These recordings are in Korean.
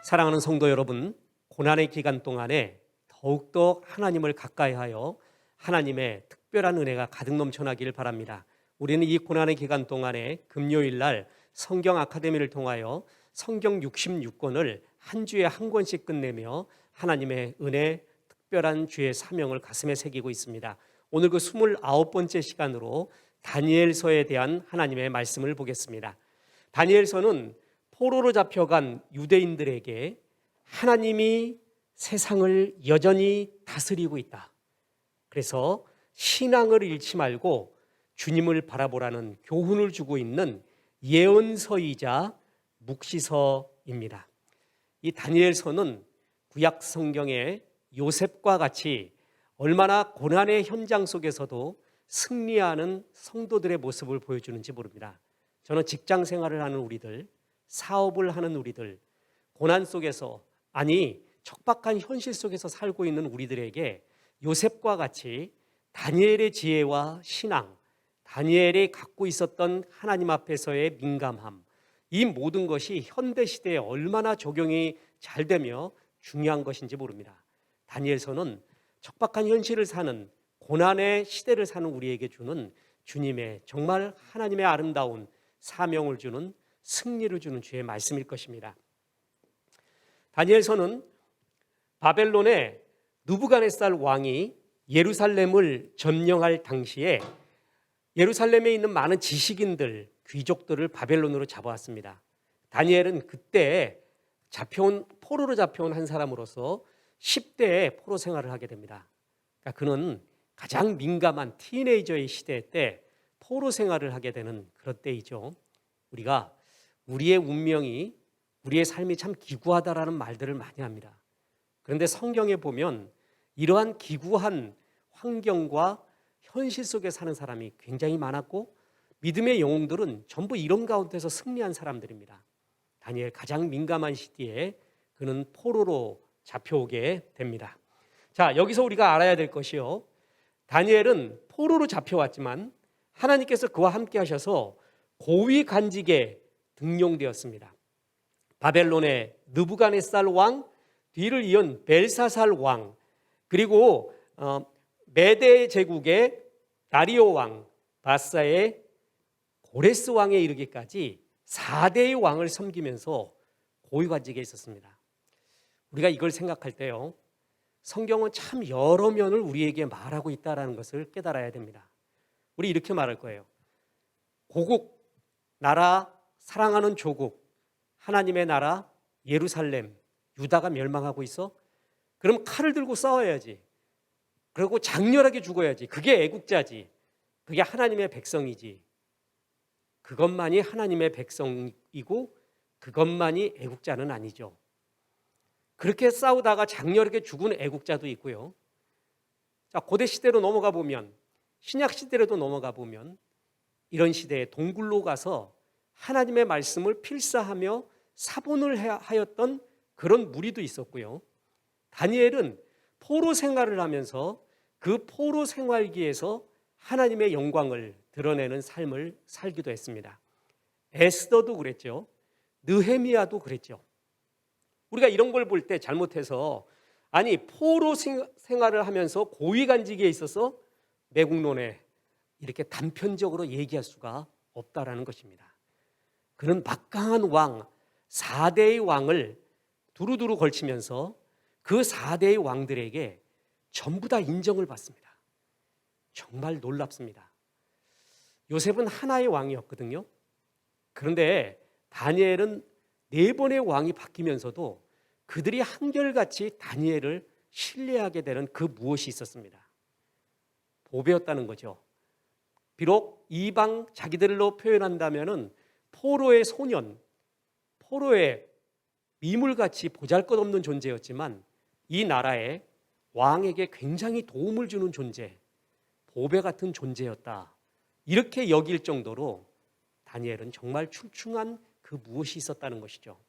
사랑하는 성도 여러분, 고난의 기간 동안에 더욱더 하나님을 가까이하여 하나님의 특별한 은혜가 가득 넘쳐나기를 바랍니다. 우리는 이 고난의 기간 동안에 금요일 날 성경 아카데미를 통하여 성경 66권을 한 주에 한 권씩 끝내며 하나님의 은혜, 특별한 주의 사명을 가슴에 새기고 있습니다. 오늘 그 29번째 시간으로 다니엘서에 대한 하나님의 말씀을 보겠습니다. 다니엘서는 포로로 잡혀간 유대인들에게 하나님이 세상을 여전히 다스리고 있다. 그래서 신앙을 잃지 말고 주님을 바라보라는 교훈을 주고 있는 예언서이자 묵시서입니다. 이 다니엘서는 구약 성경의 요셉과 같이 얼마나 고난의 현장 속에서도 승리하는 성도들의 모습을 보여주는지 모릅니다. 저는 직장 생활을 하는 우리들, 사업을 하는 우리들, 고난 속에서, 아니 척박한 현실 속에서 살고 있는 우리들에게 요셉과 같이 다니엘의 지혜와 신앙, 다니엘이 갖고 있었던 하나님 앞에서의 민감함, 이 모든 것이 현대 시대에 얼마나 적용이 잘 되며 중요한 것인지 모릅니다. 다니엘서는 척박한 현실을 사는, 고난의 시대를 사는 우리에게 주는 주님의 정말 하나님의 아름다운 사명을 주는, 승리를 주는 주의 말씀일 것입니다. 다니엘서는 바벨론의 느부갓네살 왕이 예루살렘을 점령할 당시에 예루살렘에 있는 많은 지식인들, 귀족들을 바벨론으로 잡아왔습니다. 다니엘은 그때 포로로 잡혀온 한 사람으로서 10대에 포로 생활을 하게 됩니다. 그러니까 그는 가장 민감한 티네이저의 시대 때 포로 생활을 하게 되는 그런 때이죠. 우리가 우리의 운명이, 우리의 삶이 참 기구하다라는 말들을 많이 합니다. 그런데 성경에 보면 이러한 기구한 환경과 현실 속에 사는 사람이 굉장히 많았고 믿음의 영웅들은 전부 이런 가운데서 승리한 사람들입니다. 다니엘 가장 민감한 시기에 그는 포로로 잡혀오게 됩니다. 자, 여기서 우리가 알아야 될 것이요, 다니엘은 포로로 잡혀왔지만 하나님께서 그와 함께 하셔서 고위 간직에 등용되었습니다. 바벨론의 느부갓네살 왕, 뒤를 이은 벨사살 왕, 그리고 메대 제국의 다리오 왕, 바사의 고레스 왕에 이르기까지 4대의 왕을 섬기면서 고위관직에 있었습니다. 우리가 이걸 생각할 때요, 성경은 참 여러 면을 우리에게 말하고 있다는 것을 깨달아야 됩니다. 우리 이렇게 말할 거예요. 고국, 나라, 사랑하는 조국, 하나님의 나라, 예루살렘, 유다가 멸망하고 있어? 그럼 칼을 들고 싸워야지. 그리고 장렬하게 죽어야지. 그게 애국자지. 그게 하나님의 백성이지. 그것만이 하나님의 백성이고 그것만이 애국자는 아니죠. 그렇게 싸우다가 장렬하게 죽은 애국자도 있고요. 자, 고대 시대로 넘어가 보면, 신약 시대로도 넘어가 보면 이런 시대에 동굴로 가서 하나님의 말씀을 필사하며 사본을 하였던 그런 무리도 있었고요. 다니엘은 포로 생활을 하면서 그 포로 생활기에서 하나님의 영광을 드러내는 삶을 살기도 했습니다. 에스더도 그랬죠. 느헤미야도 그랬죠. 우리가 이런 걸 볼 때 잘못해서, 아니 포로 생활을 하면서 고위간직에 있어서 매국노에 이렇게 단편적으로 얘기할 수가 없다라는 것입니다. 그는 막강한 왕, 4대의 왕을 두루두루 걸치면서 그 4대의 왕들에게 전부 다 인정을 받습니다. 정말 놀랍습니다. 요셉은 하나의 왕이었거든요. 그런데 다니엘은 4번의 왕이 바뀌면서도 그들이 한결같이 다니엘을 신뢰하게 되는 그 무엇이 있었습니다. 보배였다는 거죠. 비록 이방 자기들로 표현한다면은 포로의 소년, 포로의 미물같이 보잘것없는 존재였지만 이 나라의 왕에게 굉장히 도움을 주는 존재, 보배 같은 존재였다. 이렇게 여길 정도로 다니엘은 정말 출중한 그 무엇이 있었다는 것이죠.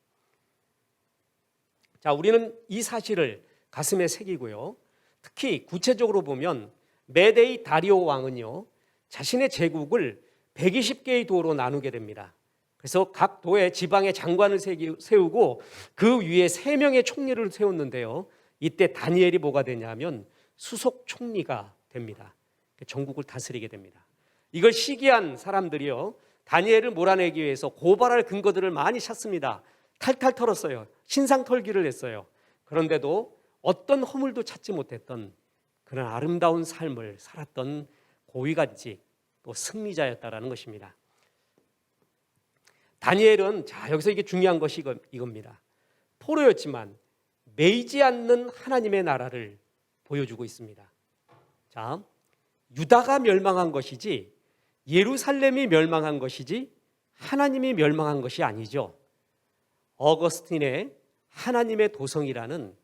자, 우리는 이 사실을 가슴에 새기고요. 특히 구체적으로 보면 메데이 다리오 왕은요, 자신의 제국을 120개의 도로 나누게 됩니다. 그래서 각 도의 지방의 장관을 세우고 그 위에 3명의 총리를 세웠는데요. 이때 다니엘이 뭐가 되냐면 수석 총리가 됩니다. 전국을 다스리게 됩니다. 이걸 시기한 사람들이요, 다니엘을 몰아내기 위해서 고발할 근거들을 많이 찾습니다. 탈탈 털었어요. 신상 털기를 했어요. 그런데도 어떤 허물도 찾지 못했던 그런 아름다운 삶을 살았던 고위관직, 또 승리자였다라는 것입니다. 다니엘은, 자, 여기서 이게 중요한 것이 이겁니다. 포로였지만 매이지 않는 하나님의 나라를 보여주고 있습니다. 자, 유다가 멸망한 것이지 예루살렘이 멸망한 것이지 하나님이 멸망한 것이 아니죠. 어거스틴의 하나님의 도성이라는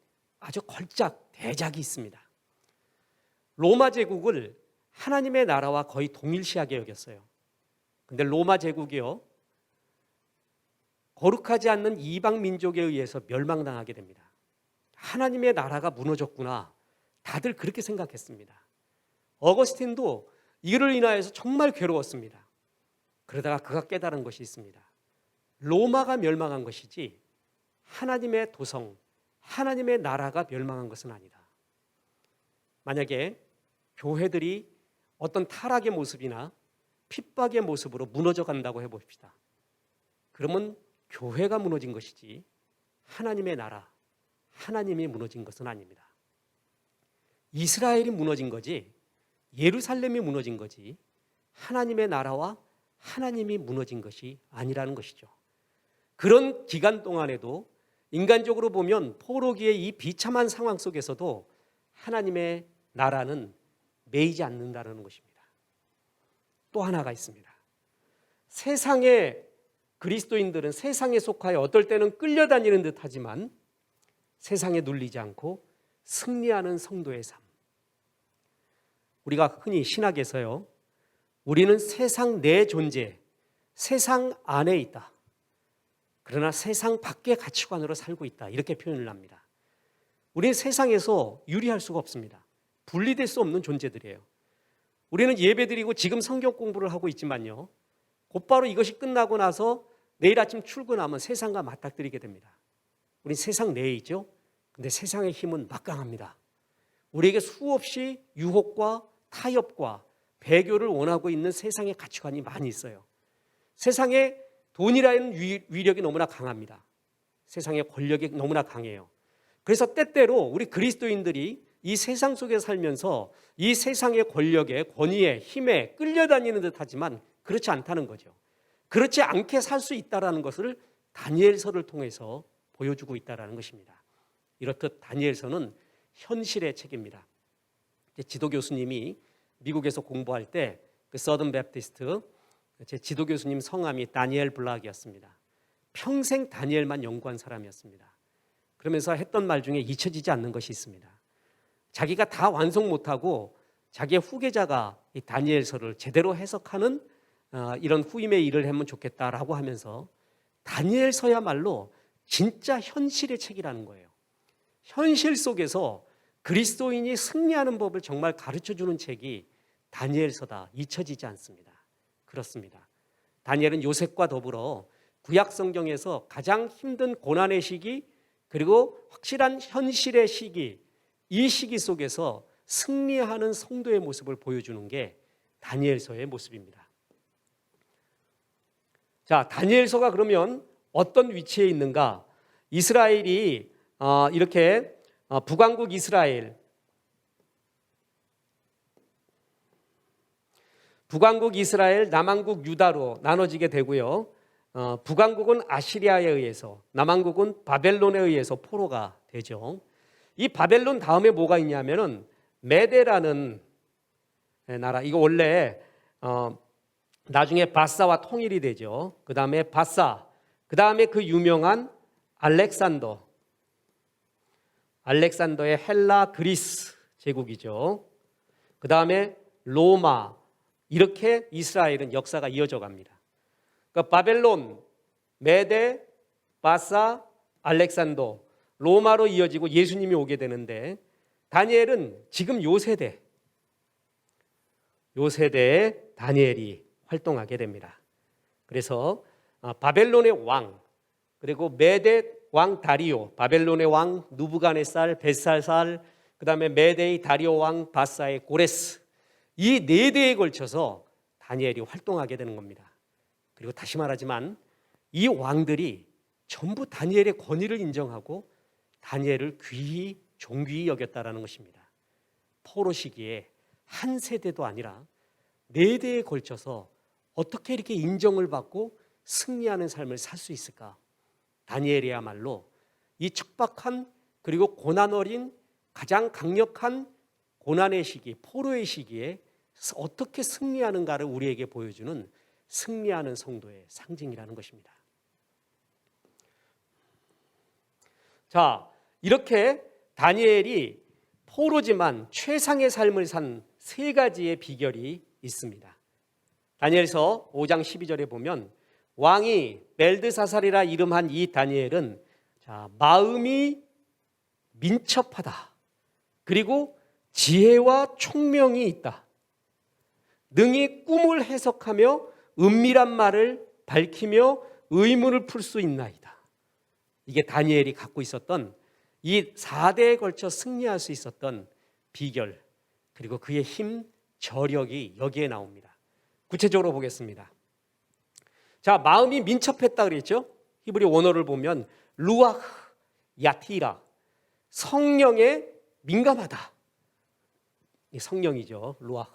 아주 걸작 대작이 있습니다. 로마 제국을 하나님의 나라와 거의 동일시하게 여겼어요. 근데 로마 제국이요, 거룩하지 않는 이방 민족에 의해서 멸망당하게 됩니다. 하나님의 나라가 무너졌구나, 다들 그렇게 생각했습니다. 어거스틴도 이를 인하여서 정말 괴로웠습니다. 그러다가 그가 깨달은 것이 있습니다. 로마가 멸망한 것이지 하나님의 도성, 하나님의 나라가 멸망한 것은 아니다. 만약에 교회들이 어떤 타락의 모습이나 핍박의 모습으로 무너져 간다고 해봅시다. 그러면 교회가 무너진 것이지 하나님의 나라, 하나님이 무너진 것은 아닙니다. 이스라엘이 무너진 거지 예루살렘이 무너진 거지 하나님의 나라와 하나님이 무너진 것이 아니라는 것이죠. 그런 기간 동안에도 인간적으로 보면 포로기의 이 비참한 상황 속에서도 하나님의 나라는 매이지 않는다는 것입니다. 또 하나가 있습니다. 세상의 그리스도인들은 세상에 속하여 어떨 때는 끌려다니는 듯 하지만 세상에 눌리지 않고 승리하는 성도의 삶. 우리가 흔히 신학에서요, 우리는 세상 내 존재, 세상 안에 있다. 그러나 세상 밖의 가치관으로 살고 있다. 이렇게 표현을 합니다. 우리는 세상에서 유리할 수가 없습니다. 분리될 수 없는 존재들이에요. 우리는 예배드리고 지금 성경 공부를 하고 있지만요, 곧바로 이것이 끝나고 나서 내일 아침 출근하면 세상과 맞닥뜨리게 됩니다. 우린 세상 내에 있죠. 근데 세상의 힘은 막강합니다. 우리에게 수없이 유혹과 타협과 배교를 원하고 있는 세상의 가치관이 많이 있어요. 세상에 돈이라는 위력이 너무나 강합니다. 세상의 권력이 너무나 강해요. 그래서 때때로 우리 그리스도인들이 이 세상 속에 살면서 이 세상의 권력에, 권위에, 힘에 끌려다니는 듯 하지만 그렇지 않다는 거죠. 그렇지 않게 살 수 있다는 것을 다니엘서를 통해서 보여주고 있다는 것입니다. 이렇듯 다니엘서는 현실의 책입니다. 지도 교수님이 미국에서 공부할 때 그 서던 베프티스트 제 지도 교수님 성함이 다니엘 블락이었습니다. 평생 다니엘만 연구한 사람이었습니다. 그러면서 했던 말 중에 잊혀지지 않는 것이 있습니다. 자기가 다 완성 못하고 자기의 후계자가 이 다니엘서를 제대로 해석하는 이런 후임의 일을 하면 좋겠다라고 하면서 다니엘서야말로 진짜 현실의 책이라는 거예요. 현실 속에서 그리스도인이 승리하는 법을 정말 가르쳐주는 책이 다니엘서다. 잊혀지지 않습니다. 그렇습니다. 다니엘은 요셉과 더불어 구약 성경에서 가장 힘든 고난의 시기, 그리고 확실한 현실의 시기, 이 시기 속에서 승리하는 성도의 모습을 보여주는 게 다니엘서의 모습입니다. 자, 다니엘서가 그러면 어떤 위치에 있는가? 이스라엘이 이렇게 북왕국 이스라엘, 북왕국 이스라엘, 남왕국 유다로 나눠지게 되고요. 북왕국은 아시리아에 의해서, 남왕국은 바벨론에 의해서 포로가 되죠. 이 바벨론 다음에 뭐가 있냐면은 메데라는 나라. 이거 원래 나중에 바사와 통일이 되죠. 그 다음에 바사, 그 다음에 그 유명한 알렉산더의 헬라 그리스 제국이죠. 그 다음에 로마. 이렇게 이스라엘은 역사가 이어져 갑니다. 그러니까 바벨론, 메데, 바사, 알렉산더, 로마로 이어지고 예수님이 오게 되는데 다니엘은 지금 요 세대에 다니엘이 활동하게 됩니다. 그래서 바벨론의 왕, 그리고 메대 왕 다리오, 바벨론의 왕 누부갓네살, 벳살살, 그다음에 메대의 다리오 왕 바사의 고레스, 이 네 대에 걸쳐서 다니엘이 활동하게 되는 겁니다. 그리고 다시 말하지만 이 왕들이 전부 다니엘의 권위를 인정하고 다니엘을 귀히 존귀히 여겼다라는 것입니다. 포로 시기에 한 세대도 아니라 네 대에 걸쳐서 어떻게 이렇게 인정을 받고 승리하는 삶을 살 수 있을까? 다니엘이야말로 이 척박한 그리고 고난 어린 가장 강력한 고난의 시기, 포로의 시기에 어떻게 승리하는가를 우리에게 보여주는 승리하는 성도의 상징이라는 것입니다. 자, 이렇게 다니엘이 포로지만 최상의 삶을 산 세 가지의 비결이 있습니다. 다니엘서 5장 12절에 보면 왕이 벨드사살이라 이름한 이 다니엘은 마음이 민첩하다. 그리고 지혜와 총명이 있다. 능히 꿈을 해석하며 은밀한 말을 밝히며 의문을 풀 수 있나이다. 이게 다니엘이 갖고 있었던 이 4대에 걸쳐 승리할 수 있었던 비결, 그리고 그의 힘, 저력이 여기에 나옵니다. 구체적으로 보겠습니다. 자, 마음이 민첩했다 그랬죠? 히브리 원어를 보면 루아흐 야티라, 성령에 민감하다. 이 성령이죠. 루아흐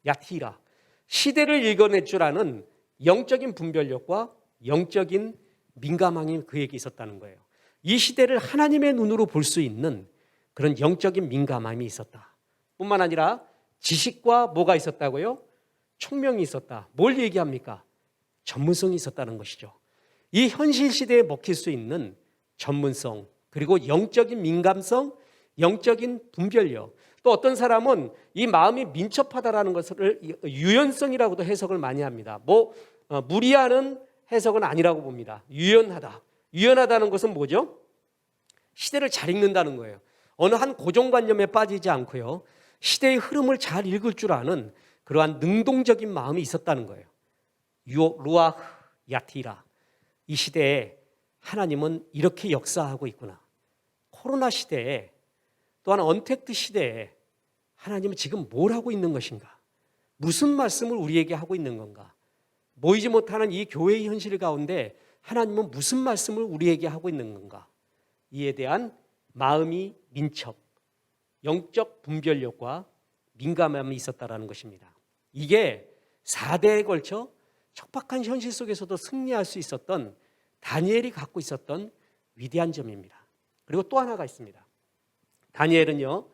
야티라. 시대를 읽어낼 줄 아는 영적인 분별력과 영적인 민감함이 그에게 있었다는 거예요. 이 시대를 하나님의 눈으로 볼 수 있는 그런 영적인 민감함이 있었다. 뿐만 아니라 지식과 뭐가 있었다고요? 총명이 있었다. 뭘 얘기합니까? 전문성이 있었다는 것이죠. 이 현실 시대에 먹힐 수 있는 전문성, 그리고 영적인 민감성, 영적인 분별력. 또 어떤 사람은 이 마음이 민첩하다라는 것을 유연성이라고도 해석을 많이 합니다. 무리하는 해석은 아니라고 봅니다. 유연하다. 유연하다는 것은 뭐죠? 시대를 잘 읽는다는 거예요. 어느 한 고정관념에 빠지지 않고요. 시대의 흐름을 잘 읽을 줄 아는 그러한 능동적인 마음이 있었다는 거예요. 루아흐 야티라. 이 시대에 하나님은 이렇게 역사하고 있구나. 코로나 시대에, 또한 언택트 시대에 하나님은 지금 뭘 하고 있는 것인가? 무슨 말씀을 우리에게 하고 있는 건가? 모이지 못하는 이 교회의 현실 가운데 하나님은 무슨 말씀을 우리에게 하고 있는 건가? 이에 대한 마음이 민첩, 영적 분별력과 민감함이 있었다라는 것입니다. 이게 4대에 걸쳐 척박한 현실 속에서도 승리할 수 있었던 다니엘이 갖고 있었던 위대한 점입니다. 그리고 또 하나가 있습니다. 다니엘은요,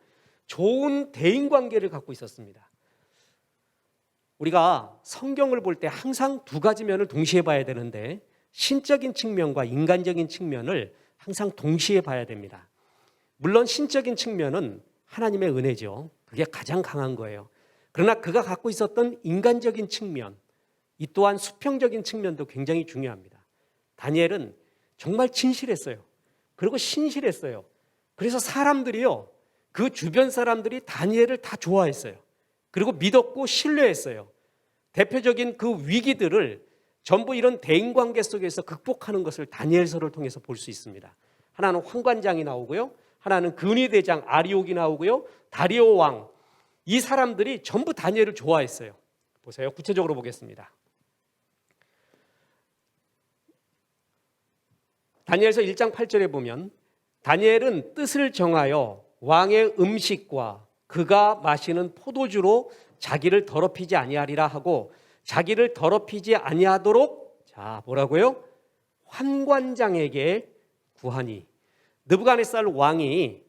좋은 대인관계를 갖고 있었습니다. 우리가 성경을 볼 때 항상 두 가지 면을 동시에 봐야 되는데 신적인 측면과 인간적인 측면을 항상 동시에 봐야 됩니다. 물론 신적인 측면은 하나님의 은혜죠. 그게 가장 강한 거예요. 그러나 그가 갖고 있었던 인간적인 측면, 이 또한 수평적인 측면도 굉장히 중요합니다. 다니엘은 정말 진실했어요. 그리고 신실했어요. 그래서 사람들이요, 그 주변 사람들이 다니엘을 다 좋아했어요. 그리고 믿었고 신뢰했어요. 대표적인 그 위기들을 전부 이런 대인관계 속에서 극복하는 것을 다니엘서를 통해서 볼 수 있습니다. 하나는 황관장이 나오고요, 하나는 근위대장 아리옥이 나오고요, 다리오 왕, 이 사람들이 전부 다니엘을 좋아했어요. 보세요. 구체적으로 보겠습니다. 다니엘서 1장 8절에 보면 다니엘은 뜻을 정하여 왕의 음식과 그가 마시는 포도주로 자기를 더럽히지 아니하리라 하고 자기를 더럽히지 아니하도록 뭐라고요? 환관장에게 구하니. 느부갓네살 왕이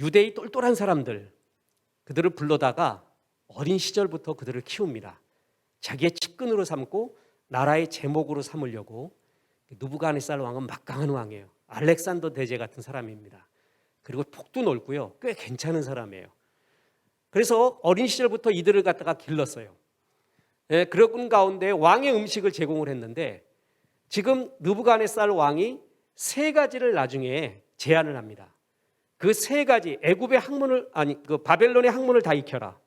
유대의 똘똘한 사람들, 그들을 불러다가 어린 시절부터 그들을 키웁니다. 자기의 측근으로 삼고 나라의 제목으로 삼으려고. 느부갓네살 왕은 막강한 왕이에요. 알렉산더 대제 같은 사람입니다. 그리고 폭도 넓고요, 꽤 괜찮은 사람이에요. 그래서 어린 시절부터 이들을 갖다가 길렀어요. 그런 가운데 왕의 음식을 제공을 했는데 지금 느부갓네살 왕이 세 가지를 나중에 제안을 합니다. 그 세 가지, 애굽의 학문을, 바벨론의 학문을 다 익혀라.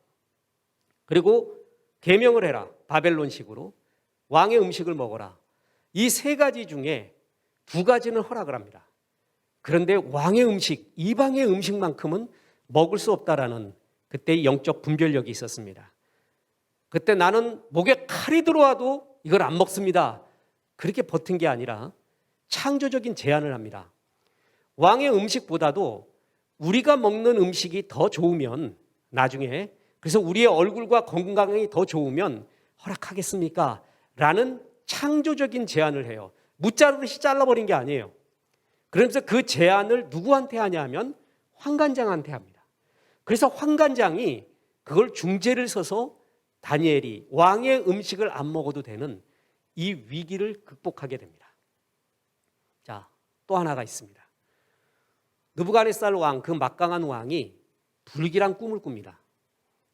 그리고 계명을 해라. 바벨론식으로. 왕의 음식을 먹어라. 이 세 가지 중에 두 가지는 허락을 합니다. 그런데 왕의 음식, 이방의 음식만큼은 먹을 수 없다라는 그때 영적 분별력이 있었습니다. 그때 나는 목에 칼이 들어와도 이걸 안 먹습니다. 그렇게 버틴 게 아니라 창조적인 제안을 합니다. 왕의 음식보다도 우리가 먹는 음식이 더 좋으면 나중에, 그래서 우리의 얼굴과 건강이 더 좋으면 허락하겠습니까? 라는 창조적인 제안을 해요. 무자르듯이 잘라버린 게 아니에요. 그러면서 그 제안을 누구한테 하냐면 환관장한테 합니다. 그래서 환관장이 그걸 중재를 서서 다니엘이 왕의 음식을 안 먹어도 되는 이 위기를 극복하게 됩니다. 자, 또 하나가 있습니다. 느부갓네살 왕, 그 막강한 왕이 불길한 꿈을 꿉니다.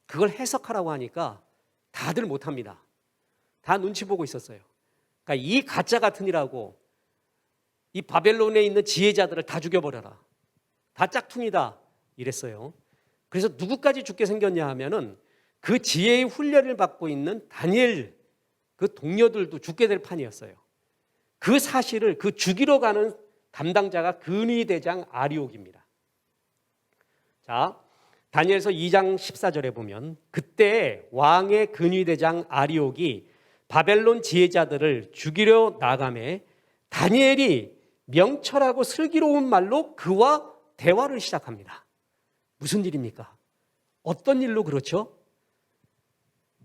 그걸 해석하라고 하니까 다들 못합니다. 다 눈치 보고 있었어요. 그러니까 이 가짜 같으니라고 이 바벨론에 있는 지혜자들을 다 죽여버려라. 다 짝퉁이다. 이랬어요. 그래서 누구까지 죽게 생겼냐 하면은 그 지혜의 훈련을 받고 있는 다니엘 그 동료들도 죽게 될 판이었어요. 그 사실을 그 죽이러 가는 담당자가 근위대장 아리옥입니다. 자, 다니엘서 2장 14절에 보면 그때 왕의 근위대장 아리옥이 바벨론 지혜자들을 죽이려 나가매 다니엘이 명철하고 슬기로운 말로 그와 대화를 시작합니다. 무슨 일입니까? 어떤 일로 그렇죠?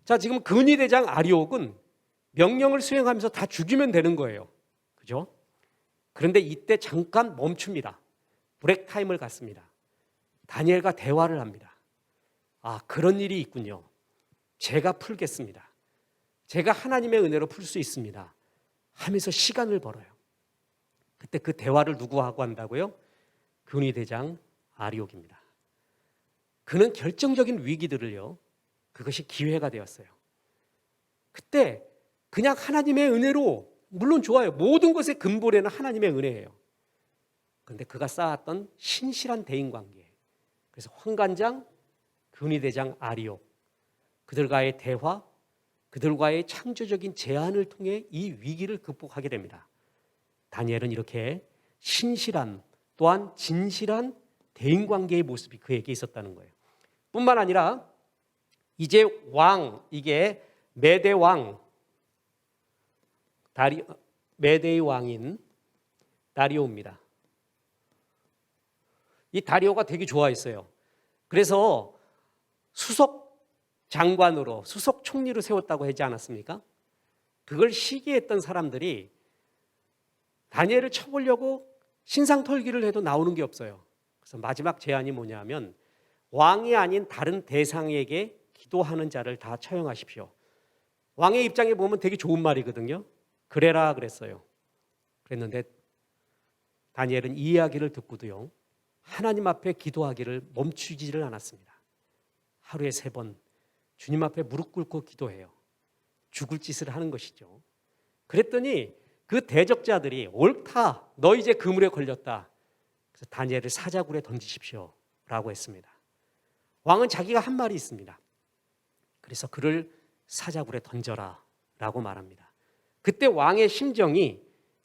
자, 지금 근위대장 아리옥은 명령을 수행하면서 다 죽이면 되는 거예요. 그죠? 그런데 이때 잠깐 멈춥니다. 브레이크 타임을 갖습니다. 다니엘과 대화를 합니다. 아, 그런 일이 있군요. 제가 풀겠습니다. 제가 하나님의 은혜로 풀 수 있습니다. 하면서 시간을 벌어요. 그때 그 대화를 누구하고 한다고요? 근위대장 아리옥입니다. 그는 결정적인 위기들을요, 그것이 기회가 되었어요. 그때 그냥 하나님의 은혜로, 물론 좋아요. 모든 것의 근본에는 하나님의 은혜예요. 그런데 그가 쌓았던 신실한 대인관계, 그래서 환관장, 근위대장 아리옥, 그들과의 대화, 그들과의 창조적인 제안을 통해 이 위기를 극복하게 됩니다. 다니엘은 이렇게 신실한, 또한 진실한 대인관계의 모습이 그에게 있었다는 거예요. 뿐만 아니라 이제 왕, 이게 메대 왕, 메대의 왕인 다리오입니다. 이 다리오가 되게 좋아했어요. 그래서 수석 장관으로, 수석 총리로 세웠다고 하지 않았습니까? 그걸 시기했던 사람들이 다니엘을 쳐보려고 신상털기를 해도 나오는 게 없어요. 그래서 마지막 제안이 뭐냐면 왕이 아닌 다른 대상에게 기도하는 자를 다 처형하십시오. 왕의 입장에 보면 되게 좋은 말이거든요. 그래라 그랬어요. 그랬는데 다니엘은 이 이야기를 듣고도요, 하나님 앞에 기도하기를 멈추지를 않았습니다. 하루에 3번 주님 앞에 무릎 꿇고 기도해요. 죽을 짓을 하는 것이죠. 그랬더니 그 대적자들이 옳다, 너 이제 그물에 걸렸다. 그래서 다니엘을 사자굴에 던지십시오 라고 했습니다. 왕은 자기가 한 말이 있습니다. 그래서 그를 사자굴에 던져라 라고 말합니다. 그때 왕의 심정이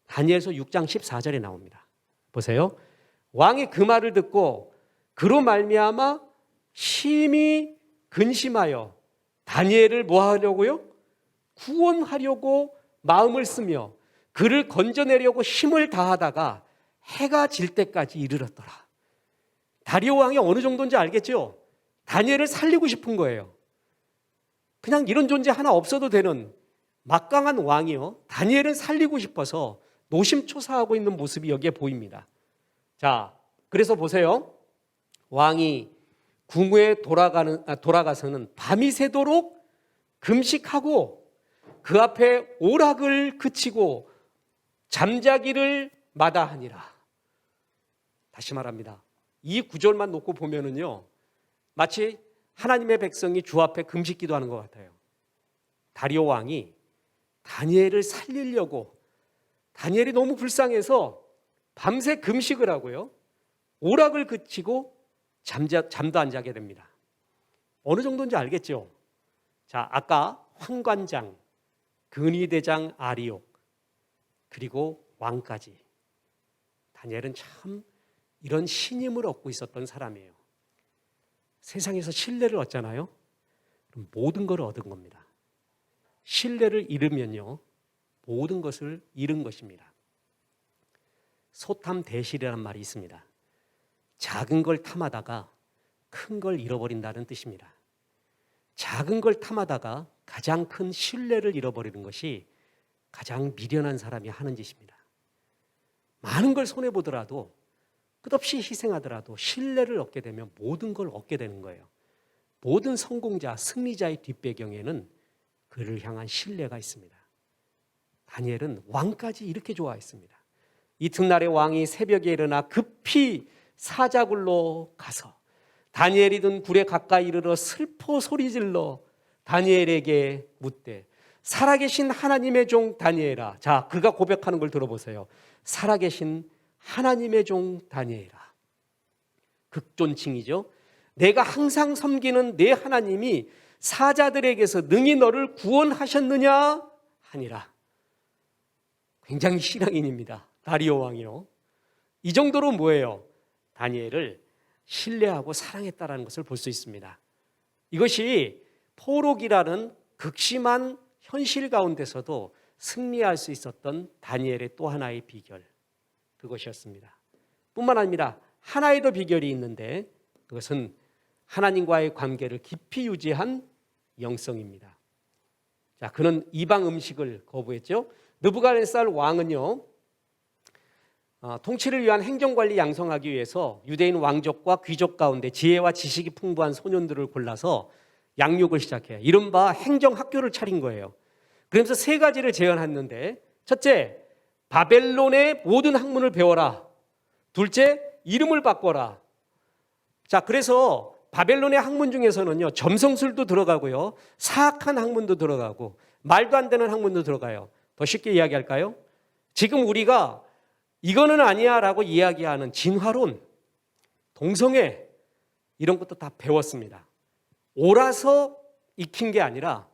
다니엘서 6장 14절에 나옵니다. 보세요. 왕이 그 말을 듣고 그로 말미암아 심히 근심하여 다니엘을 뭐 하려고요? 구원하려고 마음을 쓰며 그를 건져내려고 힘을 다하다가 해가 질 때까지 이르렀더라. 다리오 왕이 어느 정도인지 알겠죠? 다니엘을 살리고 싶은 거예요. 그냥 이런 존재 하나 없어도 되는 막강한 왕이요, 다니엘을 살리고 싶어서 노심초사하고 있는 모습이 여기에 보입니다. 자, 그래서 보세요. 왕이 궁에 돌아가서는 밤이 새도록 금식하고 그 앞에 오락을 그치고 잠자기를 마다하니라. 다시 말합니다. 이 구절만 놓고 보면은요, 마치 하나님의 백성이 주 앞에 금식 기도하는 것 같아요. 다리오 왕이 다니엘을 살리려고, 다니엘이 너무 불쌍해서 밤새 금식을 하고요, 오락을 그치고 잠도 안 자게 됩니다. 어느 정도인지 알겠죠? 자, 아까 환관장, 근위대장 아리옥, 그리고 왕까지. 다니엘은 참 이런 신임을 얻고 있었던 사람이에요. 세상에서 신뢰를 얻잖아요. 그럼 모든 걸 얻은 겁니다. 신뢰를 잃으면요, 모든 것을 잃은 것입니다. 소탐대실이라는 말이 있습니다. 작은 걸 탐하다가 큰 걸 잃어버린다는 뜻입니다. 작은 걸 탐하다가 가장 큰 신뢰를 잃어버리는 것이 가장 미련한 사람이 하는 짓입니다. 많은 걸 손해보더라도, 끝없이 희생하더라도 신뢰를 얻게 되면 모든 걸 얻게 되는 거예요. 모든 성공자, 승리자의 뒷배경에는 그를 향한 신뢰가 있습니다. 다니엘은 왕까지 이렇게 좋아했습니다. 이튿날에 왕이 새벽에 일어나 급히 사자굴로 가서 다니엘이 든 굴에 가까이 이르러 슬퍼 소리질러 다니엘에게 묻되, 살아계신 하나님의 종 다니엘아. 자, 그가 고백하는 걸 들어보세요. 살아계신 하나님의 종 다니엘아. 극존칭이죠. 내가 항상 섬기는 내 하나님이 사자들에게서 능히 너를 구원하셨느냐 하니라. 굉장히 신앙인입니다. 다리오 왕이요. 이 정도로 뭐예요? 다니엘을 신뢰하고 사랑했다는 것을 볼 수 있습니다. 이것이 포로기라는 극심한 현실 가운데서도 승리할 수 있었던 다니엘의 또 하나의 비결, 그것이었습니다. 뿐만 아니라 하나의 더 비결이 있는데, 그것은 하나님과의 관계를 깊이 유지한 영성입니다. 자, 그는 이방 음식을 거부했죠. 느부갓네살 왕은요, 통치를 위한 행정관리 양성하기 위해서 유대인 왕족과 귀족 가운데 지혜와 지식이 풍부한 소년들을 골라서 양육을 시작해요. 이른바 행정학교를 차린 거예요. 그러면서 세 가지를 제안했는데, 첫째, 바벨론의 모든 학문을 배워라. 둘째, 이름을 바꿔라. 자, 그래서 바벨론의 학문 중에서는요, 점성술도 들어가고요, 사악한 학문도 들어가고, 말도 안 되는 학문도 들어가요. 더 쉽게 이야기할까요? 지금 우리가 이거는 아니야 라고 이야기하는 진화론, 동성애, 이런 것도 다 배웠습니다. 옳아서 익힌 게 아니라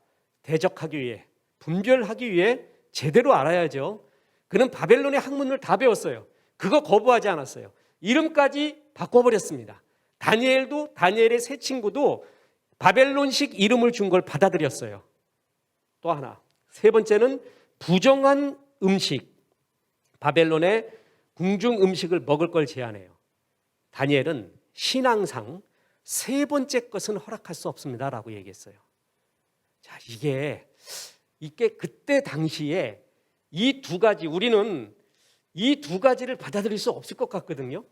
대적하기 위해, 분별하기 위해 제대로 알아야죠. 그는 바벨론의 학문을 다 배웠어요. 그거 거부하지 않았어요. 이름까지 바꿔버렸습니다. 다니엘도, 다니엘의 세 친구도 바벨론식 이름을 준 걸 받아들였어요. 또 하나, 세 번째는 부정한 음식, 바벨론의 궁중 음식을 먹을 걸 제안해요. 다니엘은 신앙상 세 번째 것은 허락할 수 없습니다 라고 얘기했어요. 자, 이게 그때 당시에 이 두 가지, 우리는 이 두 가지를 받아들일 수 없을 것 같거든요.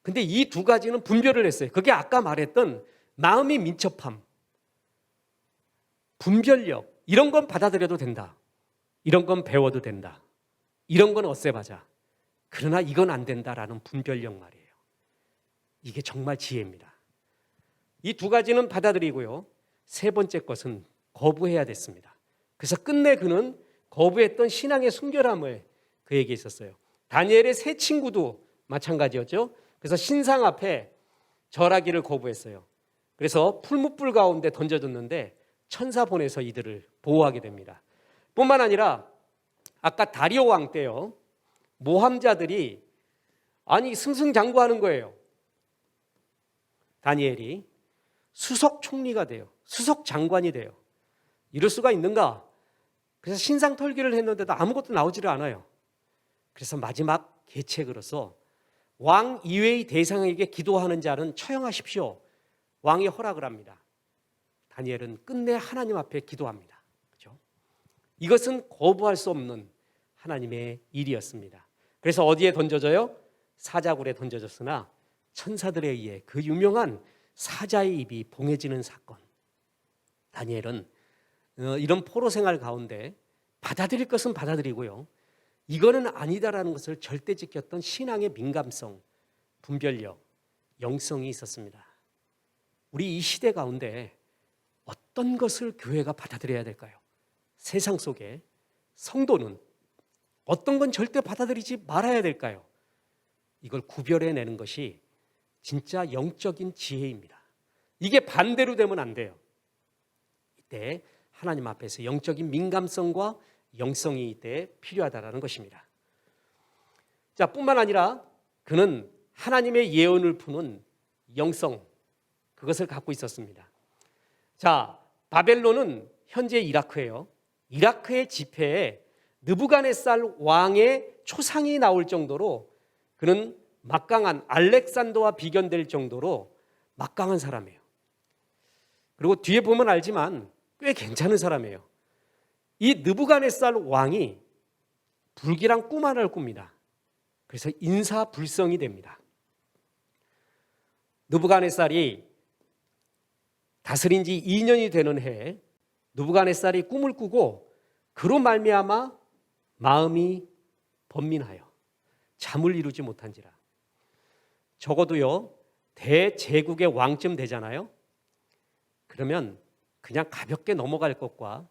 근데 이 두 가지는 분별을 했어요. 그게 아까 말했던 마음의 민첩함, 분별력, 이런 건 받아들여도 된다. 이런 건 배워도 된다. 이런 건 어세바자. 그러나 이건 안 된다라는 분별력 말이에요. 이게 정말 지혜입니다. 이 두 가지는 받아들이고요, 세 번째 것은 거부해야 됐습니다. 그래서 끝내 그는 거부했던 신앙의 순결함을 그에게 있었어요. 다니엘의 세 친구도 마찬가지였죠. 그래서 신상 앞에 절하기를 거부했어요. 그래서 풀무불 가운데 던져졌는데 천사 보내서 이들을 보호하게 됩니다. 뿐만 아니라 아까 다리오 왕 때요, 모함자들이 승승장구하는 거예요. 다니엘이 수석 총리가 돼요. 수석 장관이 돼요. 이럴 수가 있는가? 그래서 신상 털기를 했는데도 아무것도 나오지를 않아요. 그래서 마지막 계책으로서 왕 이외의 대상에게 기도하는 자는 처형하십시오. 왕이 허락을 합니다. 다니엘은 끝내 하나님 앞에 기도합니다. 그렇죠? 이것은 거부할 수 없는 하나님의 일이었습니다. 그래서 어디에 던져져요? 사자굴에 던져졌으나 천사들에 의해 그 유명한 사자의 입이 봉해지는 사건. 다니엘은 이런 포로 생활 가운데 받아들일 것은 받아들이고요, 이거는 아니다라는 것을 절대 지켰던 신앙의 민감성, 분별력, 영성이 있었습니다. 우리 이 시대 가운데 어떤 것을 교회가 받아들여야 될까요? 세상 속에 성도는 어떤 건 절대 받아들이지 말아야 될까요? 이걸 구별해내는 것이 진짜 영적인 지혜입니다. 이게 반대로 되면 안 돼요. 이때 하나님 앞에서 영적인 민감성과 영성이 이때 필요하다라는 것입니다. 자, 뿐만 아니라 그는 하나님의 예언을 푸는 영성, 그것을 갖고 있었습니다. 자, 바벨론은 현재 이라크예요. 이라크의 지폐에 느부갓네살 왕의 초상이 나올 정도로 그는 막강한, 알렉산더와 비견될 정도로 막강한 사람이에요. 그리고 뒤에 보면 알지만 꽤 괜찮은 사람이에요. 이 느부갓네살 왕이 불길한 꿈 하나를 꿉니다. 그래서 인사불성이 됩니다. 느부갓네살이 다스린 지 2년이 되는 해에 느부갓네살이 꿈을 꾸고 그로 말미암아 마음이 번민하여 잠을 이루지 못한지라. 적어도요, 대제국의 왕쯤 되잖아요. 그러면 그냥 가볍게 넘어갈 것과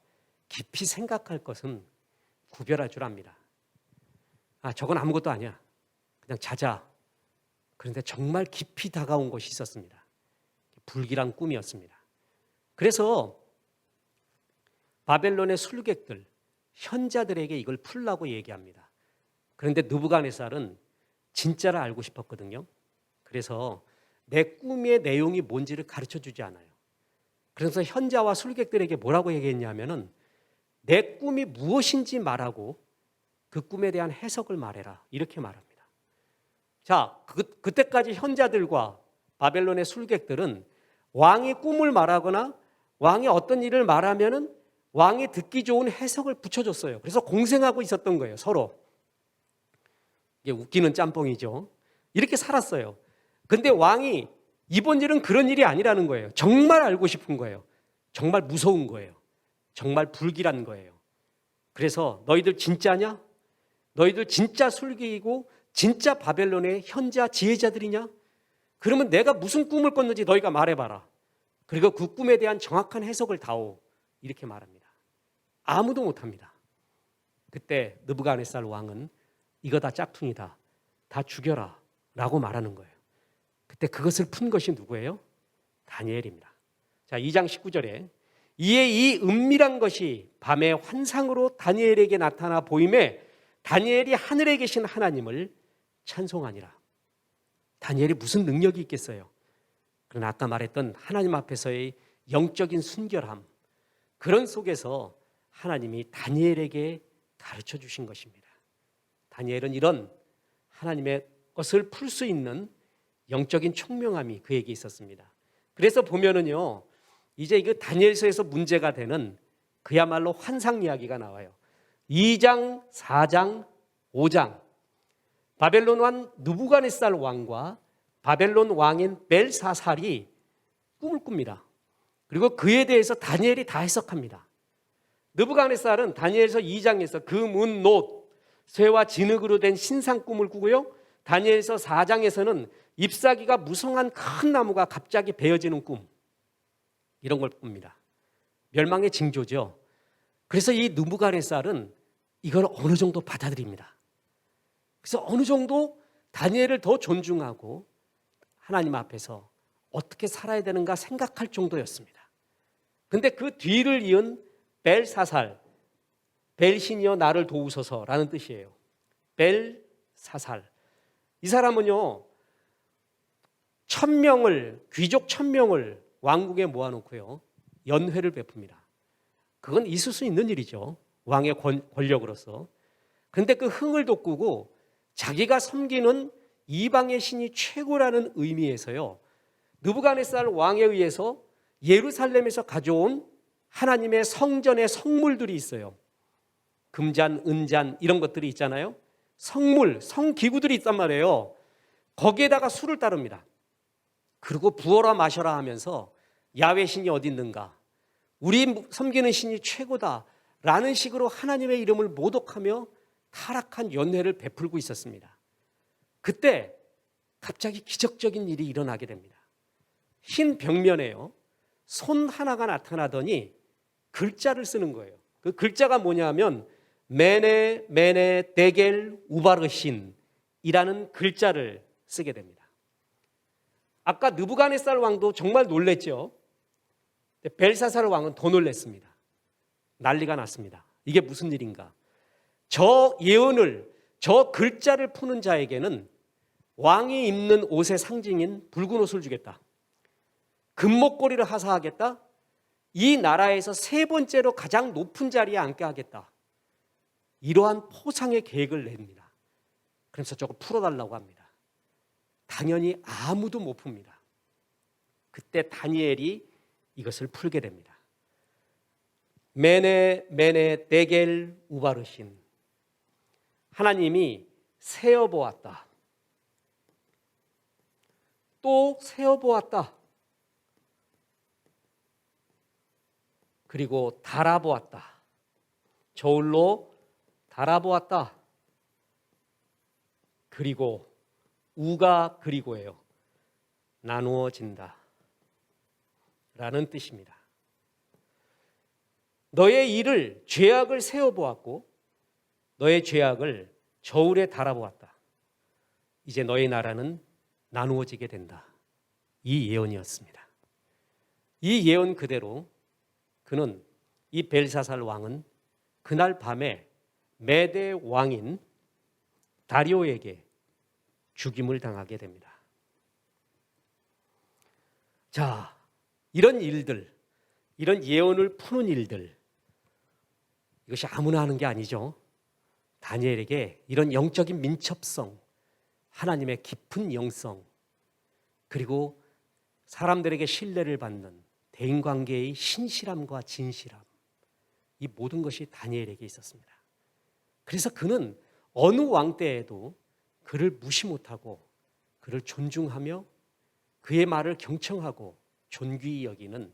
깊이 생각할 것은 구별할 줄 압니다. 아, 저건 아무것도 아니야. 그냥 자자. 그런데 정말 깊이 다가온 것이 있었습니다. 불길한 꿈이었습니다. 그래서 바벨론의 술객들, 현자들에게 이걸 풀라고 얘기합니다. 그런데 느부갓네살은 진짜를 알고 싶었거든요. 그래서 내 꿈의 내용이 뭔지를 가르쳐 주지 않아요. 그래서 현자와 술객들에게 뭐라고 얘기했냐면은 내 꿈이 무엇인지 말하고 그 꿈에 대한 해석을 말해라. 이렇게 말합니다. 자, 그때까지 현자들과 바벨론의 술객들은 왕이 꿈을 말하거나 왕이 어떤 일을 말하면은 왕이 듣기 좋은 해석을 붙여줬어요. 그래서 공생하고 있었던 거예요, 서로. 이게 웃기는 짬뽕이죠. 이렇게 살았어요. 근데 왕이 이번 일은 그런 일이 아니라는 거예요. 정말 알고 싶은 거예요. 정말 무서운 거예요. 정말 불길한 거예요. 그래서 너희들 진짜냐? 너희들 진짜 술객이고 진짜 바벨론의 현자 지혜자들이냐? 그러면 내가 무슨 꿈을 꿨는지 너희가 말해봐라. 그리고 그 꿈에 대한 정확한 해석을 다오. 이렇게 말합니다. 아무도 못합니다. 그때 느부갓네살 왕은 이거 다 짝퉁이다. 다 죽여라. 라고 말하는 거예요. 그때 그것을 푼 것이 누구예요? 다니엘입니다. 자, 2장 19절에 이에 이 은밀한 것이 밤의 환상으로 다니엘에게 나타나 보임에 다니엘이 하늘에 계신 하나님을 찬송하니라. 다니엘이 무슨 능력이 있겠어요? 그러나 아까 말했던 하나님 앞에서의 영적인 순결함, 그런 속에서 하나님이 다니엘에게 가르쳐 주신 것입니다. 다니엘은 이런 하나님의 것을 풀 수 있는 영적인 총명함이 그에게 있었습니다. 그래서 보면은요, 이제 그 다니엘서에서 문제가 되는 그야말로 환상 이야기가 나와요. 2장, 4장, 5장 바벨론 왕 느부갓네살 왕과 바벨론 왕인 벨사살이 꿈을 꿉니다. 그리고 그에 대해서 다니엘이 다 해석합니다. 느부갓네살은 다니엘서 2장에서 금, 은, 놋, 쇠와 진흙으로 된 신상 꿈을 꾸고요. 다니엘서 4장에서는 잎사귀가 무성한 큰 나무가 갑자기 베어지는 꿈, 이런 걸 꿉니다. 멸망의 징조죠. 그래서 이 느부갓네살은 이걸 어느 정도 받아들입니다. 그래서 어느 정도 다니엘을 더 존중하고 하나님 앞에서 어떻게 살아야 되는가 생각할 정도였습니다. 그런데 그 뒤를 이은 벨사살, 벨신이여 나를 도우소서라는 뜻이에요. 벨사살. 이 사람은요, 1000명을, 귀족 1000명을 왕국에 모아놓고요, 연회를 베풉니다. 그건 있을 수 있는 일이죠. 왕의 권력으로서. 그런데 그 흥을 돋구고 자기가 섬기는 이방의 신이 최고라는 의미에서요, 느부갓네살 왕에 의해서 예루살렘에서 가져온 하나님의 성전의 성물들이 있어요. 금잔, 은잔 이런 것들이 있잖아요. 성물, 성기구들이 있단 말이에요. 거기에다가 술을 따릅니다. 그리고 부어라 마셔라 하면서 야훼 신이 어디 있는가, 우리 섬기는 신이 최고다라는 식으로 하나님의 이름을 모독하며 타락한 연회를 베풀고 있었습니다. 그때 갑자기 기적적인 일이 일어나게 됩니다. 흰 벽면에요, 손 하나가 나타나더니 글자를 쓰는 거예요. 그 글자가 뭐냐면 메네 메네 데겔 우바르신이라는 글자를 쓰게 됩니다. 아까 느부갓네살 왕도 정말 놀랬죠. 벨사살 왕은 더 놀랬습니다. 난리가 났습니다. 이게 무슨 일인가? 저 예언을, 저 글자를 푸는 자에게는 왕이 입는 옷의 상징인 붉은 옷을 주겠다. 금목걸이를 하사하겠다. 이 나라에서 세 번째로 가장 높은 자리에 앉게 하겠다. 이러한 포상의 계획을 냅니다. 그래서 저거 풀어달라고 합니다. 당연히 아무도 못 풉니다. 그때 다니엘이 이것을 풀게 됩니다. 메네 데겔 우바르신, 하나님이 세어보았다. 또 세어보았다. 그리고 달아보았다. 저울로 달아보았다. 그리고 우가 그리고예요. 나누어진다 라는 뜻입니다. 너의 일을, 죄악을 세어보았고 너의 죄악을 저울에 달아보았다. 이제 너의 나라는 나누어지게 된다. 이 예언이었습니다. 이 예언 그대로 그는, 이 벨사살 왕은 그날 밤에 메대 왕인 다리오에게 죽임을 당하게 됩니다. 자, 이런 일들, 이런 예언을 푸는 일들, 이것이 아무나 하는 게 아니죠. 다니엘에게 이런 영적인 민첩성, 하나님의 깊은 영성, 그리고 사람들에게 신뢰를 받는 대인관계의 신실함과 진실함, 이 모든 것이 다니엘에게 있었습니다. 그래서 그는 어느 왕 때에도 그를 무시 못하고 그를 존중하며 그의 말을 경청하고 존귀히 여기는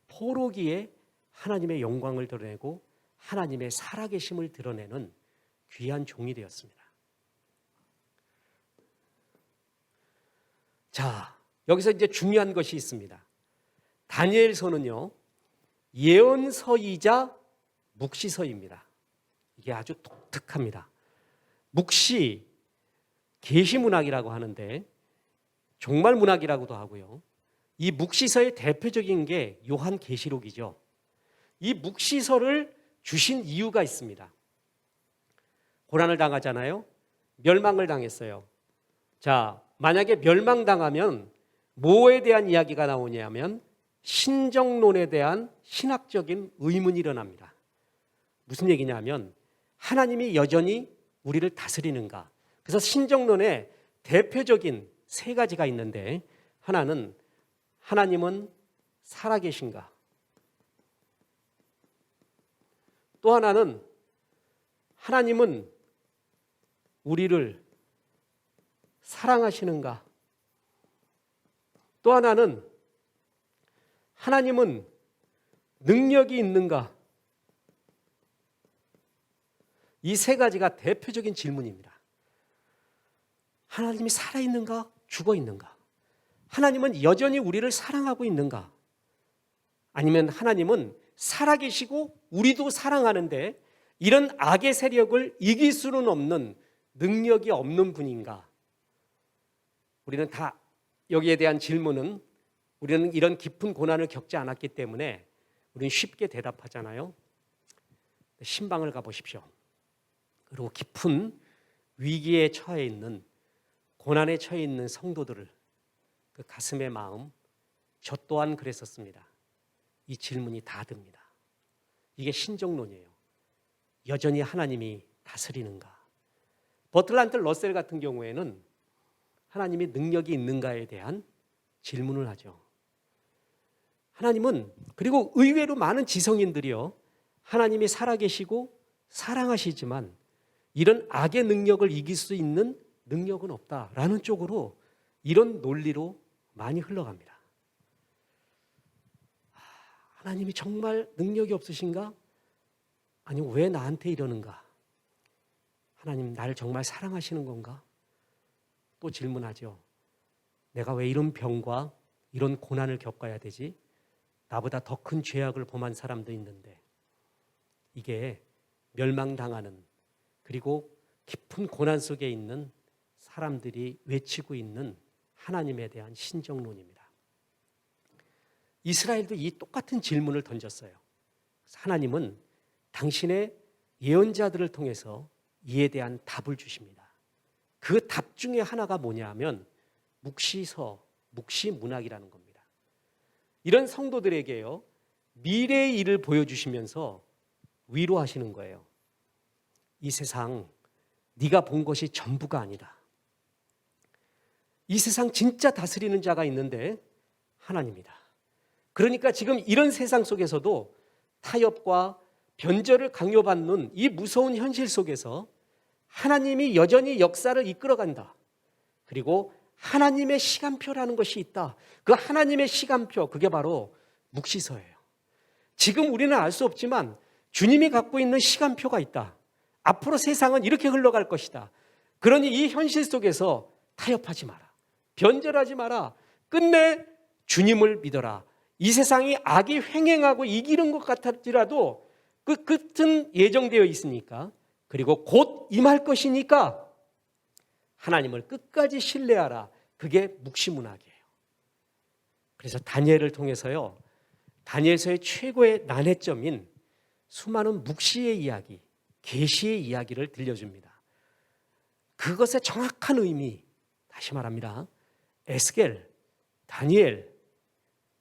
포로기에 하나님의 영광을 드러내고 하나님의 살아계심을 드러내는 귀한 종이 되었습니다. 자, 여기서 이제 중요한 것이 있습니다. 다니엘서는요, 예언서이자 묵시서입니다. 이게 아주 독특합니다. 묵시, 계시문학이라고 하는데 종말문학이라고도 하고요. 이 묵시서의 대표적인 게 요한계시록이죠. 이 묵시서를 주신 이유가 있습니다. 고난을 당하잖아요. 멸망을 당했어요. 자, 만약에 멸망당하면 뭐에 대한 이야기가 나오냐면 신정론에 대한 신학적인 의문이 일어납니다. 무슨 얘기냐면 하나님이 여전히 우리를 다스리는가? 그래서 신정론의 대표적인 세 가지가 있는데, 하나는 하나님은 살아계신가? 또 하나는 하나님은 우리를 사랑하시는가? 또 하나는 하나님은 능력이 있는가? 이 세 가지가 대표적인 질문입니다. 하나님이 살아있는가? 죽어있는가? 하나님은 여전히 우리를 사랑하고 있는가? 아니면 하나님은 살아계시고 우리도 사랑하는데 이런 악의 세력을 이길 수는 없는 능력이 없는 분인가? 우리는 다 여기에 대한 질문은, 우리는 이런 깊은 고난을 겪지 않았기 때문에 우리는 쉽게 대답하잖아요. 신방을 가보십시오. 그리고 깊은 위기에 처해 있는, 고난에 처해 있는 성도들을, 그 가슴의 마음, 저 또한 그랬었습니다. 이 질문이 다 듭니다. 이게 신정론이에요. 여전히 하나님이 다스리는가? 버틀란트 러셀 같은 경우에는 하나님이 능력이 있는가에 대한 질문을 하죠. 하나님은, 그리고 의외로 많은 지성인들이요, 하나님이 살아계시고 사랑하시지만 이런 악의 능력을 이길 수 있는 능력은 없다라는 쪽으로, 이런 논리로 많이 흘러갑니다. 하나님이 정말 능력이 없으신가? 아니면 왜 나한테 이러는가? 하나님 나를 정말 사랑하시는 건가? 또 질문하죠. 내가 왜 이런 병과 이런 고난을 겪어야 되지? 나보다 더 큰 죄악을 범한 사람도 있는데. 이게 멸망당하는, 그리고 깊은 고난 속에 있는 사람들이 외치고 있는 하나님에 대한 신정론입니다. 이스라엘도 이 똑같은 질문을 던졌어요. 하나님은 당신의 예언자들을 통해서 이에 대한 답을 주십니다. 그 답 중에 하나가 뭐냐 하면 묵시서, 묵시문학이라는 겁니다. 이런 성도들에게요, 미래의 일을 보여주시면서 위로하시는 거예요. 이 세상 네가 본 것이 전부가 아니다. 이 세상 진짜 다스리는 자가 있는데 하나님이다. 그러니까 지금 이런 세상 속에서도 타협과 변절을 강요받는 이 무서운 현실 속에서 하나님이 여전히 역사를 이끌어간다. 그리고 하나님의 시간표라는 것이 있다. 그 하나님의 시간표, 그게 바로 묵시서예요. 지금 우리는 알 수 없지만 주님이 갖고 있는 시간표가 있다. 앞으로 세상은 이렇게 흘러갈 것이다. 그러니 이 현실 속에서 타협하지 마라. 변절하지 마라. 끝내 주님을 믿어라. 이 세상이 악이 횡행하고 이기는 것 같을지라도 그 끝은 예정되어 있으니까, 그리고 곧 임할 것이니까 하나님을 끝까지 신뢰하라. 그게 묵시문학이에요. 그래서 다니엘을 통해서요, 다니엘서의 최고의 난해점인 수많은 묵시의 이야기, 계시의 이야기를 들려줍니다. 그것의 정확한 의미, 다시 말합니다, 에스겔, 다니엘,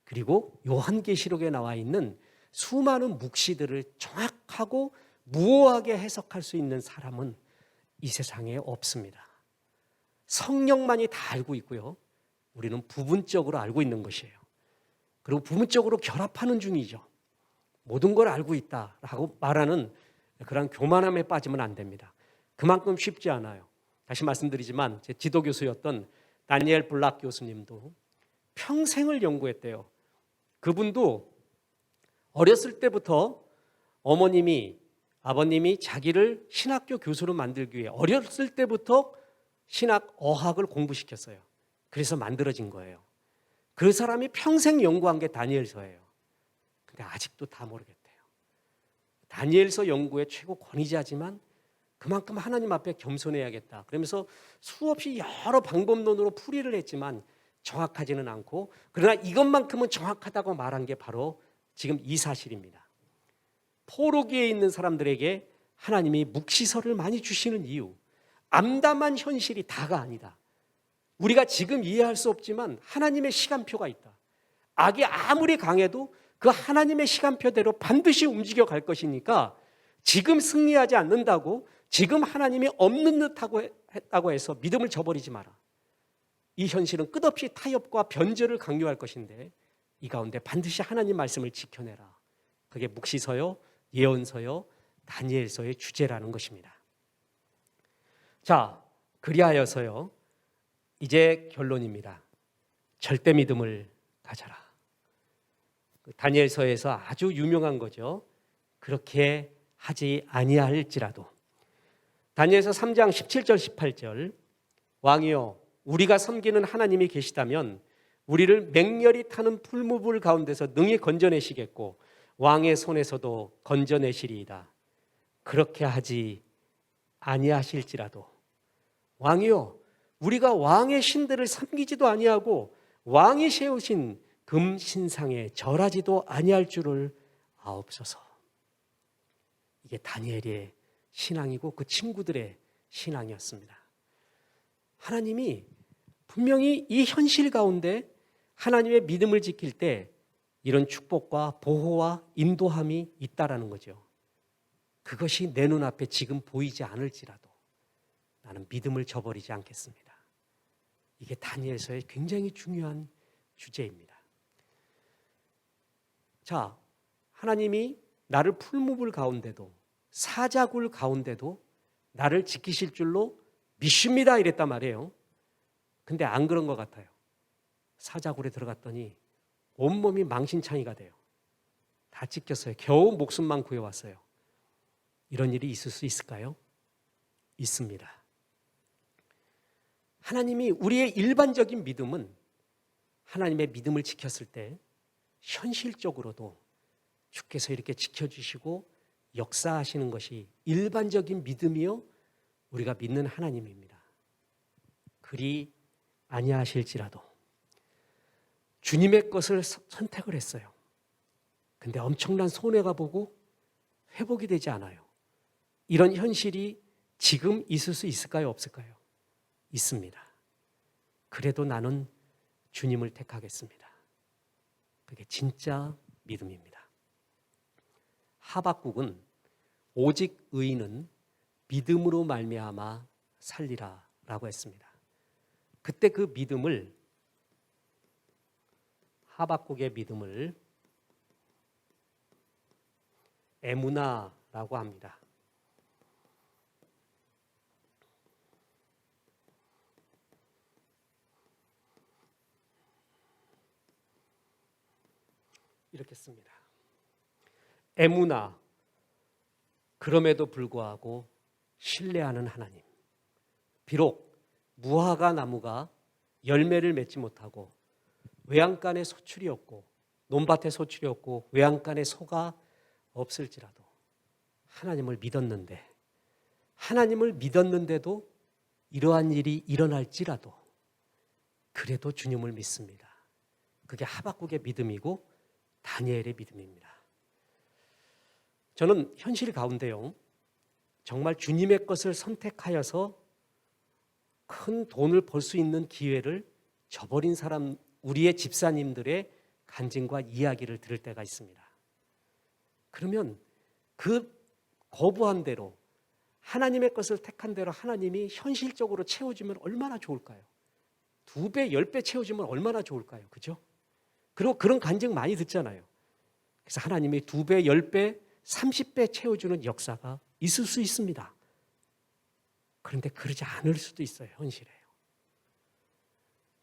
그리고 요한계시록에 나와 있는 수많은 묵시들을 정확하고 무오하게 해석할 수 있는 사람은 이 세상에 없습니다. 성령만이 다 알고 있고요, 우리는 부분적으로 알고 있는 것이에요. 그리고 부분적으로 결합하는 중이죠. 모든 걸 알고 있다라고 말하는 그런 교만함에 빠지면 안 됩니다. 그만큼 쉽지 않아요. 다시 말씀드리지만 제 지도교수였던 다니엘 블락 교수님도 평생을 연구했대요. 그분도 어렸을 때부터 어머님이, 아버님이 자기를 신학교 교수로 만들기 위해 어렸을 때부터 신학 어학을 공부시켰어요. 그래서 만들어진 거예요. 그 사람이 평생 연구한 게 다니엘서예요. 근데 아직도 다 모르겠대요. 다니엘서 연구의 최고 권위자지만 그만큼 하나님 앞에 겸손해야겠다. 그러면서 수없이 여러 방법론으로 풀이를 했지만 정확하지는 않고, 그러나 이것만큼은 정확하다고 말한 게 바로 지금 이 사실입니다. 포로기에 있는 사람들에게 하나님이 묵시서를 많이 주시는 이유, 암담한 현실이 다가 아니다. 우리가 지금 이해할 수 없지만 하나님의 시간표가 있다. 악이 아무리 강해도 그 하나님의 시간표대로 반드시 움직여 갈 것이니까 지금 승리하지 않는다고, 지금 하나님이 없는 듯하고 했다고 해서 믿음을 저버리지 마라. 이 현실은 끝없이 타협과 변절을 강요할 것인데 이 가운데 반드시 하나님 말씀을 지켜내라. 그게 묵시서요, 예언서요, 다니엘서의 주제라는 것입니다. 자, 그리하여서요, 이제 결론입니다. 절대 믿음을 가져라. 다니엘서에서 아주 유명한 거죠. 그렇게 하지 아니할지라도. 다니엘서 3장 17절 18절, 왕이여 우리가 섬기는 하나님이 계시다면 우리를 맹렬히 타는 풀무불 가운데서 능히 건져내시겠고 왕의 손에서도 건져내시리이다. 그렇게 하지 아니하실지라도. 왕이여 우리가 왕의 신들을 섬기지도 아니하고 왕이 세우신 금신상에 절하지도 아니할 줄을 아옵소서. 이게 다니엘의 신앙이고 그 친구들의 신앙이었습니다. 하나님이 분명히 이 현실 가운데 하나님의 믿음을 지킬 때 이런 축복과 보호와 인도함이 있다라는 거죠. 그것이 내 눈앞에 지금 보이지 않을지라도 나는 믿음을 저버리지 않겠습니다. 이게 다니엘서의 굉장히 중요한 주제입니다. 자, 하나님이 나를 풀무불 가운데도 사자굴 가운데도 나를 지키실 줄로 믿습니다 이랬단 말이에요. 근데 안 그런 것 같아요. 사자굴에 들어갔더니 온몸이 망신창이가 돼요. 다 찢겼어요. 겨우 목숨만 구해왔어요. 이런 일이 있을 수 있을까요? 있습니다. 하나님이 우리의 일반적인 믿음은 하나님의 믿음을 지켰을 때 현실적으로도 주께서 이렇게 지켜주시고 역사하시는 것이 일반적인 믿음이요 우리가 믿는 하나님입니다. 그리 아니하실지라도 주님의 것을 선택을 했어요. 근데 엄청난 손해가 보고 회복이 되지 않아요. 이런 현실이 지금 있을 수 있을까요? 없을까요? 있습니다. 그래도 나는 주님을 택하겠습니다. 그게 진짜 믿음입니다. 하박국은 오직 의인은 믿음으로 말미암아 살리라라고 했습니다. 그때 그 믿음을, 하박국의 믿음을 에무나라고 합니다. 이렇게 씁니다. 에무나, 그럼에도 불구하고 신뢰하는 하나님. 비록 무화과 나무가 열매를 맺지 못하고 외양간에 소출이 없고 논밭에 소출이 없고 외양간에 소가 없을지라도 하나님을 믿었는데도 이러한 일이 일어날지라도 그래도 주님을 믿습니다. 그게 하박국의 믿음이고 다니엘의 믿음입니다. 저는 현실 가운데요, 정말 주님의 것을 선택하여서 큰 돈을 벌 수 있는 기회를 저버린 사람, 우리의 집사님들의 간증과 이야기를 들을 때가 있습니다. 그러면 그 거부한 대로, 하나님의 것을 택한 대로 하나님이 현실적으로 채워주면 얼마나 좋을까요? 2배, 10배 채워주면 얼마나 좋을까요? 그죠? 그리고 그런 간증 많이 듣잖아요. 그래서 하나님이 2배, 10배, 30배 채워주는 역사가 있을 수 있습니다. 그런데 그러지 않을 수도 있어요. 현실에요.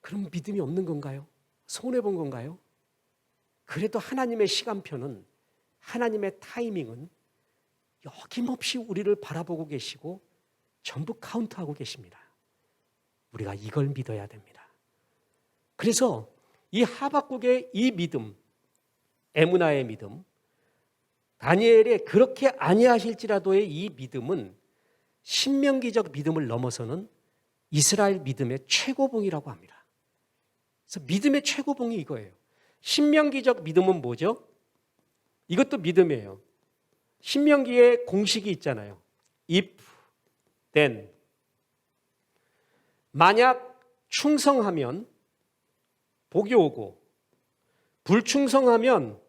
그럼 믿음이 없는 건가요? 손해본 건가요? 그래도 하나님의 시간표는, 하나님의 타이밍은 여김없이 우리를 바라보고 계시고 전부 카운트하고 계십니다. 우리가 이걸 믿어야 됩니다. 그래서 이 하박국의 이 믿음, 에무나의 믿음, 다니엘의 그렇게 아니하실지라도의 이 믿음은 신명기적 믿음을 넘어서는 이스라엘 믿음의 최고봉이라고 합니다. 그래서 믿음의 최고봉이 이거예요. 신명기적 믿음은 뭐죠? 이것도 믿음이에요. 신명기에 공식이 있잖아요. if, then. 만약 충성하면 복이 오고, 불충성하면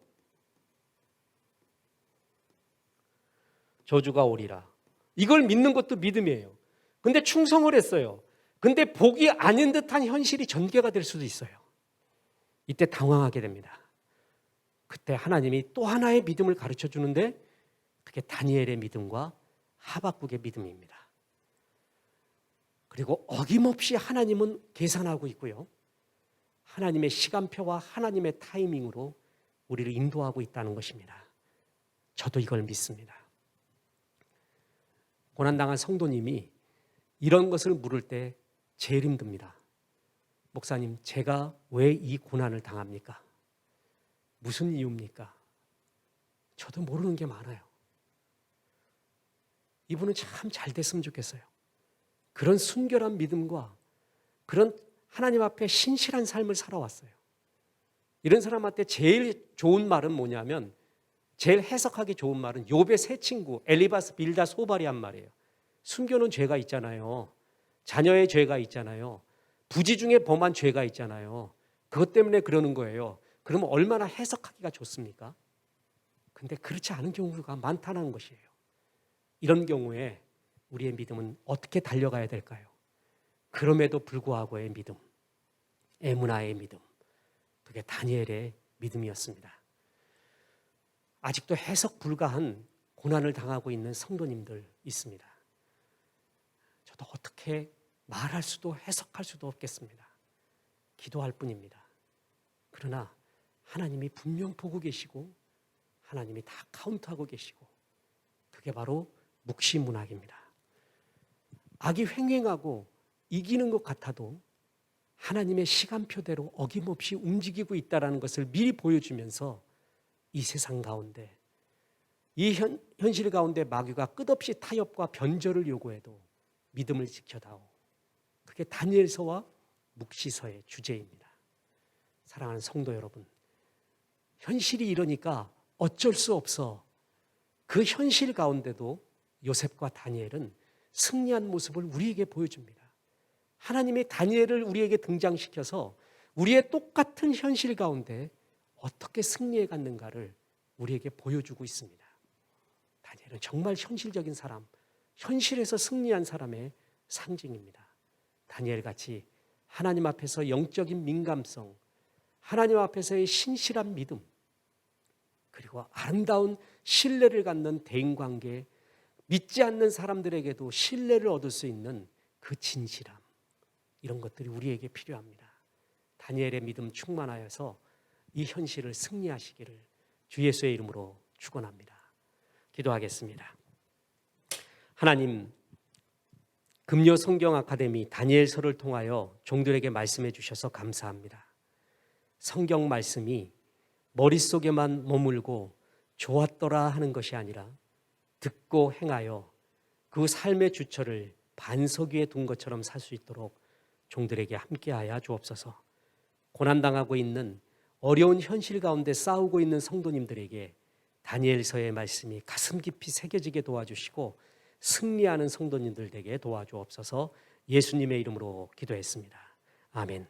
저주가 오리라. 이걸 믿는 것도 믿음이에요. 근데 충성을 했어요. 근데 복이 아닌 듯한 현실이 전개가 될 수도 있어요. 이때 당황하게 됩니다. 그때 하나님이 또 하나의 믿음을 가르쳐 주는데 그게 다니엘의 믿음과 하박국의 믿음입니다. 그리고 어김없이 하나님은 계산하고 있고요. 하나님의 시간표와 하나님의 타이밍으로 우리를 인도하고 있다는 것입니다. 저도 이걸 믿습니다. 고난당한 성도님이 이런 것을 물을 때 제일 힘듭니다. 목사님, 제가 왜 이 고난을 당합니까? 무슨 이유입니까? 저도 모르는 게 많아요. 이분은 참 잘 됐으면 좋겠어요. 그런 순결한 믿음과 그런 하나님 앞에 신실한 삶을 살아왔어요. 이런 사람한테 제일 좋은 말은 뭐냐면, 제일 해석하기 좋은 말은 욥의 세 친구 엘리바스, 빌다, 소발이 한 말이에요. 숨겨놓은 죄가 있잖아요. 자녀의 죄가 있잖아요. 부지 중에 범한 죄가 있잖아요. 그것 때문에 그러는 거예요. 그러면 얼마나 해석하기가 좋습니까? 근데 그렇지 않은 경우가 많다는 것이에요. 이런 경우에 우리의 믿음은 어떻게 달려가야 될까요? 그럼에도 불구하고의 믿음, 에무나의 믿음, 그게 다니엘의 믿음이었습니다. 아직도 해석 불가한 고난을 당하고 있는 성도님들 있습니다. 저도 어떻게 말할 수도 해석할 수도 없겠습니다. 기도할 뿐입니다. 그러나 하나님이 분명 보고 계시고 하나님이 다 카운트하고 계시고, 그게 바로 묵시문학입니다. 악이 횡행하고 이기는 것 같아도 하나님의 시간표대로 어김없이 움직이고 있다는 것을 미리 보여주면서 이 세상 가운데, 이 현실 가운데 마귀가 끝없이 타협과 변절을 요구해도 믿음을 지켜다오. 그게 다니엘서와 묵시서의 주제입니다. 사랑하는 성도 여러분, 현실이 이러니까 어쩔 수 없어. 그 현실 가운데도 요셉과 다니엘은 승리한 모습을 우리에게 보여줍니다. 하나님의 다니엘을 우리에게 등장시켜서 우리의 똑같은 현실 가운데 어떻게 승리해 갔는가를 우리에게 보여주고 있습니다. 다니엘은 정말 현실적인 사람, 현실에서 승리한 사람의 상징입니다. 다니엘같이 하나님 앞에서 영적인 민감성, 하나님 앞에서의 신실한 믿음, 그리고 아름다운 신뢰를 갖는 대인관계, 믿지 않는 사람들에게도 신뢰를 얻을 수 있는 그 진실함, 이런 것들이 우리에게 필요합니다. 다니엘의 믿음 충만하여서 이 현실을 승리하시기를 주 예수의 이름으로 축원합니다. 기도하겠습니다. 하나님, 금요 성경 아카데미 다니엘서를 통하여 종들에게 말씀해 주셔서 감사합니다. 성경 말씀이 머릿속에만 머물고 좋았더라 하는 것이 아니라 듣고 행하여 그 삶의 주처를 반석 위에 둔 것처럼 살 수 있도록 종들에게 함께하여 주옵소서. 고난당하고 있는 어려운 현실 가운데 싸우고 있는 성도님들에게 다니엘서의 말씀이 가슴 깊이 새겨지게 도와주시고 승리하는 성도님들 되게 도와주옵소서. 예수님의 이름으로 기도했습니다. 아멘.